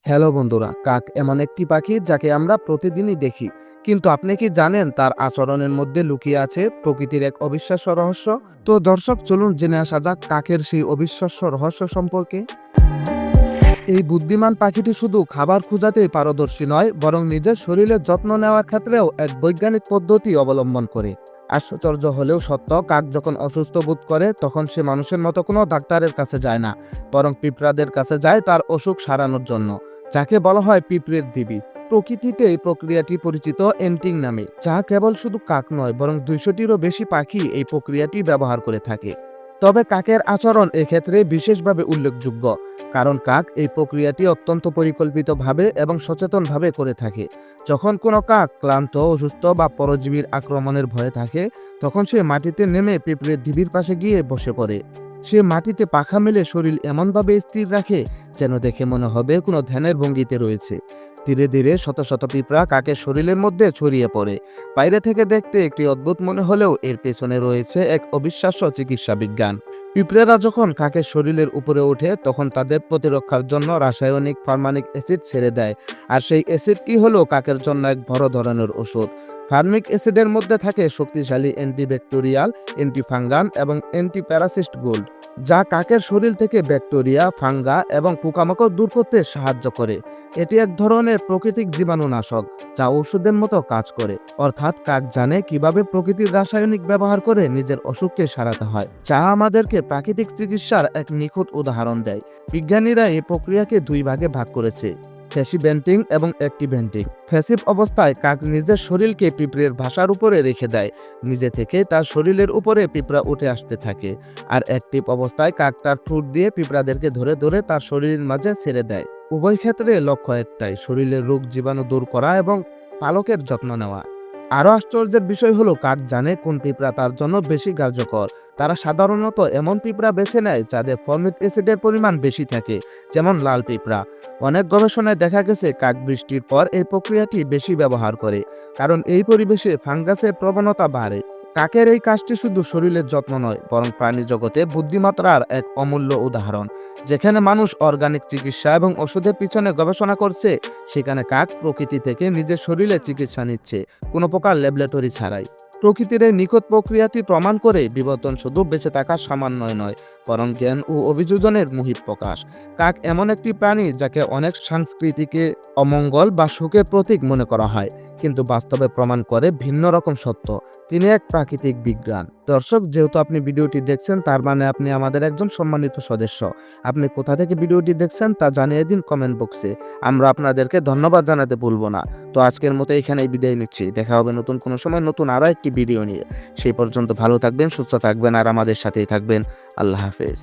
Hello বন্ধুরা, কাক এমন একটি পাখি যাকে আমরা প্রতিদিনই দেখি, কিন্তু আপনি কি জানেন তার আচরণের মধ্যে লুকিয়ে আছে প্রকৃতির এক অবিশ্বাস্য রহস্য? তো দর্শক, চলুন জেনে আসা যাক কাকের সেই অবিশ্বাস্য রহস্য সম্পর্কে। এই বুদ্ধিমান পাখিটি শুধু খাবার খোঁজাতেই পারদর্শী নয়, বরং নিজের শরীরের যত্ন নেওয়ার ক্ষেত্রেও এক বৈজ্ঞানিক পদ্ধতি অবলম্বন করে। আশ্চর্য হলেও সত্য, কাক যখন অসুস্থ বোধ করে তখন সে মানুষের মতো কোনো ডাক্তারের কাছে যায় না, বরং পিঁপড়াদের কাছে যায় তার অসুখ সারানোর জন্য, যাকে বলা হয় পিঁপড়ের দিবি। প্রকৃতিতে এই প্রক্রিয়াটি পরিচিত এন্টিং নামে, যা কেবল শুধু কাক নয় বরং 200টিরও বেশি পাখি এই প্রক্রিয়াটি ব্যবহার করে থাকে। তবে কাকের আচরণ এক্ষেত্রে বিশেষভাবে উল্লেখযোগ্য, কারণ কাক এই প্রক্রিয়াটি অত্যন্ত পরিকল্পিতভাবে এবং সচেতনভাবে করে থাকে। যখন কোনো কাক ক্লান্ত, অসুস্থ বা পরজীবীর আক্রমণের ভয়ে থাকে, তখন সে মাটিতে নেমে পিঁপড়ের ঢিবির পাশে গিয়ে বসে পড়ে। সে মাটিতে পাখা মেলে শরীর এমনভাবে স্থির রাখে যেন দেখে মনে হবে কোনো ধ্যানের ভঙ্গিতে রয়েছে। ধীরে ধীরে শত শত পিঁপড়া কাকের শরীরের মধ্যে ছড়িয়ে পড়ে। বাইরে থেকে দেখতে একটি অদ্ভুত মনে হলেও এর পেছনে রয়েছে এক অবিশ্বাস্য চিকিৎসা বিজ্ঞান। পিঁপড়েরা যখন কাকের শরীরের উপরে ওঠে তখন তাদের প্রতিরক্ষার জন্য রাসায়নিক ফার্মানিক অ্যাসিড ছেড়ে দেয়, আর সেই অ্যাসিডটি হলো কাকের জন্য এক বড় ধরনের ওষুধ। ফার্মিক অ্যাসিডের মধ্যে থাকে শক্তিশালী অ্যান্টিব্যাকটেরিয়াল, অ্যান্টিফাঙ্গান এবং অ্যান্টিপ্যারাসিস্ট গোল্ড, যা কাকের শরীর থেকে ব্যাকটেরিয়া, ফাঙ্গা এবং পোকামাকড় দূর করতে সাহায্য করে। এটি এক ধরনের প্রাকৃতিক জীবাণুনাশক যা ঔষধের মতো কাজ করে। অর্থাৎ কাক জানে কিভাবে প্রকৃতির রাসায়নিক ব্যবহার করে নিজের অসুখকে সারাতে হয়, যা আমাদেরকে প্রাকৃতিক চিকিৎসার এক নিখুঁত উদাহরণ দেয়। বিজ্ঞানীরা এই প্রক্রিয়াকে দুই ভাগে ভাগ করেছে: ফ্যাসিভেন্টিং এবং অ্যাক্টিভেন্টিং। ফ্যাসিভ অবস্থায় কাক নিজের শরীরকে পিঁপড়ের ভাষার উপরে রেখে দেয়, নিজে থেকে তার শরীরের উপরে পিঁপড়া উঠে আসতে থাকে। আর অ্যাক্টিভ অবস্থায় কাক তার ঠোঁট দিয়ে পিঁপড়াদেরকে ধরে ধরে তার শরীরের মাঝে ছেড়ে দেয়। উভয় ক্ষেত্রে লক্ষ্য একটাই: শরীরের রোগ জীবাণু দূর করা এবং পালকের যত্ন নেওয়া। আরও আশ্চর্যের বিষয় হলো কাক জানে কোন পিঁপড়া তার জন্য বেশি কার্যকর। তারা সাধারণত এমন পিঁপড়া বেছে নেয় যাদের ফর্মিক অ্যাসিডের পরিমাণ বেশি থাকে, যেমন লাল পিঁপড়া। অনেক গবেষণায় দেখা গেছে কাক বৃষ্টির পর এই প্রক্রিয়াটি বেশি ব্যবহার করে, কারণ এই পরিবেশে ফাঙ্গাসের প্রবণতা বাড়ে। কাকের এই কাজটি শুধু শরীরের যত্ন নয়, বরং প্রাণী জগতে বুদ্ধিমত্তার এক অমূল্য উদাহরণ। যেখানে মানুষ অর্গানিক চিকিৎসা এবং ওষুধের পিছনে গবেষণা করছে, সেখানে কাক প্রকৃতি থেকে নিজের শরীরে চিকিৎসা নিচ্ছে, কোনো প্রকার ল্যাবরেটরি ছাড়াই। প্রকৃতির এই নিখুঁত প্রক্রিয়াটি প্রমাণ করে বিবর্তন শুধু বেঁচে থাকার সামান্যই নয়, বরং জ্ঞান ও অভিযোজনের মুহিত প্রকাশ। কাক এমন একটি প্রাণী যাকে অনেক সংস্কৃতিকে অমঙ্গল বা সুখের প্রতীক মনে করা হয়, কিন্তু বাস্তবে প্রমাণ করে ভিন্ন রকম সত্য: তিনি এক প্রাকৃতিক বিজ্ঞান। দর্শক, যেহেতু আপনি ভিডিওটি দেখছেন, তার মানে আপনি আমাদের একজন সম্মানিত সদস্য। আপনি কোথা থেকে ভিডিওটি দেখছেন তা জানিয়ে দিন কমেন্ট বক্সে। আমরা আপনাদেরকে ধন্যবাদ জানাতে ভুলব না। তো আজকের মতো এখানেই বিদায় নিচ্ছি। দেখা হবে নতুন কোনো সময় নতুন আরও একটি ভিডিও নিয়ে। সেই পর্যন্ত ভালো থাকবেন, সুস্থ থাকবেন আর আমাদের সাথেই থাকবেন। আল্লাহ হাফেজ।